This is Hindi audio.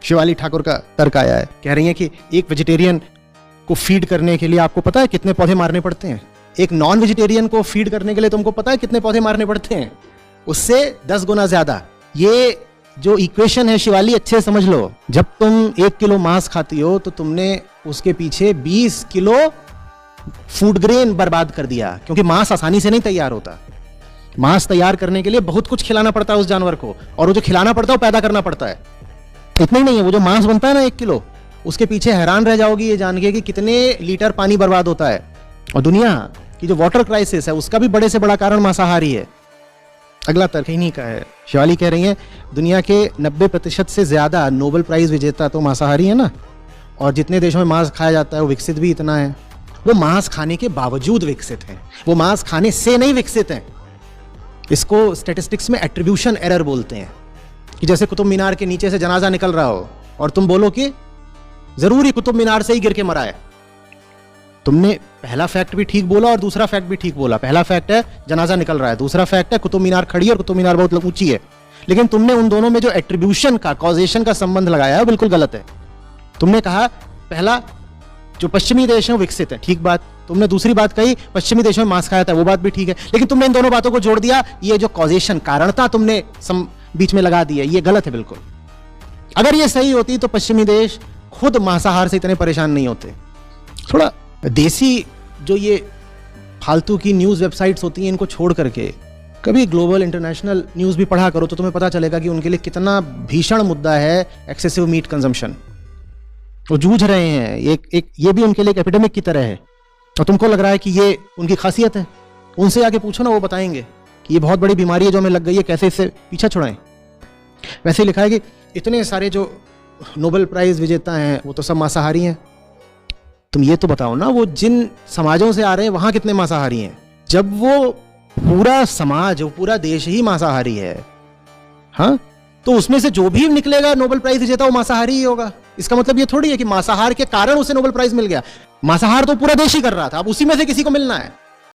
शिवाली ठाकुर का तर्क आया है, कह रही हैं कि एक वेजिटेरियन को फीड करने के लिए आपको पता है कितने पौधे मारने पड़ते हैं? एक नॉन वेजिटेरियन को फीड करने के लिए तुमको पता है कितने पौधे मारने पड़ते हैं? उससे 10 गुना ज्यादा। ये जो इक्वेशन है शिवाली, अच्छे समझ लो। जब तुम 1 किलो मांस खाती हो तो तुमने उसके पीछे 20 किलो फूड ग्रेन बर्बाद कर दिया, क्योंकि मांस आसानी से नहीं तैयार होता। मांस तैयार करने के लिए बहुत कुछ खिलाना पड़ता है उस जानवर को, और वो जो खिलाना पड़ता है वो पैदा करना पड़ता है। इतना ही नहीं है, वो जो मांस बनता है ना 1 किलो, उसके पीछे हैरान रह जाओगी ये जान के कि कितने लीटर पानी बर्बाद होता है। और दुनिया की जो वाटर क्राइसिस है उसका भी बड़े से बड़ा कारण मांसाहारी है। अगला तर्क इन्हीं का है। शिवाली कह रही है दुनिया के 90% से ज्यादा नोबेल प्राइज विजेता तो मांसाहारी है ना, और जितने देशों में मांस खाया जाता है वो विकसित भी इतना है। वो मांस खाने के बावजूद विकसित हैं, वो मांस खाने से नहीं विकसित हैं। इसको स्टैटिस्टिक्स में एट्रीब्यूशन एरर बोलते हैं, कि जैसे कुतुब मीनार के नीचे से जनाजा निकल रहा हो और तुम बोलो कि जरूर ही कुतुब मीनार से ही गिर के मरा है। तुमने पहला फैक्ट भी ठीक बोला और दूसरा फैक्ट भी ठीक बोला। पहला फैक्ट है जनाजा निकल रहा है, दूसरा फैक्ट है कुतुब मीनार खड़ी है और कुतुब मीनार बहुत ऊंची है। लेकिन तुमने उन दोनों में जो एट्रीब्यूशन का, कॉजेशन का संबंध लगाया है बिल्कुल गलत है। तुमने कहा पहला जो पश्चिमी देश है विकसित है, ठीक बात। तुमने दूसरी बात कही पश्चिमी देशों में मांस खाया था, वो बात भी ठीक है। लेकिन तुमने इन दोनों बातों को जोड़ दिया, ये जो कॉजेशन, कारणता तुमने बीच में लगा दी है, ये गलत है बिल्कुल। अगर ये सही होती तो पश्चिमी देश खुद मांसाहार से इतने परेशान नहीं होते। थोड़ा देसी जो ये फालतू की न्यूज़ वेबसाइट्स होती हैं इनको छोड़ करके कभी ग्लोबल इंटरनेशनल न्यूज़ भी पढ़ा करो, तो तुम्हें पता चलेगा कि उनके लिए कितना भीषण मुद्दा है एक्सेसिव मीट कंजम्पशन। वो जूझ रहे हैं, ये भी उनके लिए एक एपिडेमिक की तरह है। और तुमको लग रहा है कि ये उनकी खासियत है। उनसे आके पूछो ना, वो बताएंगे कि ये बहुत बड़ी बीमारी है जो हमें लग गई है, कैसे इससे पीछा छुड़ाएं। वैसे ही लिखा है कि इतने सारे जो नोबेल प्राइज विजेता हैं वो तो सब मांसाहारी हैं। तुम ये तो बताओ ना, वो जिन समाजों से आ रहे हैं वहां कितने मांसाहारी हैं? जब वो पूरा समाज, वो पूरा देश ही मांसाहारी है, हाँ, तो उसमें से जो भी निकलेगा नोबेल प्राइज विजेता वो मांसाहारी ही होगा। इसका मतलब ये थोड़ी है कि मांसाहार के कारण उसे नोबेल प्राइज मिल गया। मांसाहार तो पूरा देश ही कर रहा था, अब उसी में से किसी को मिलना है।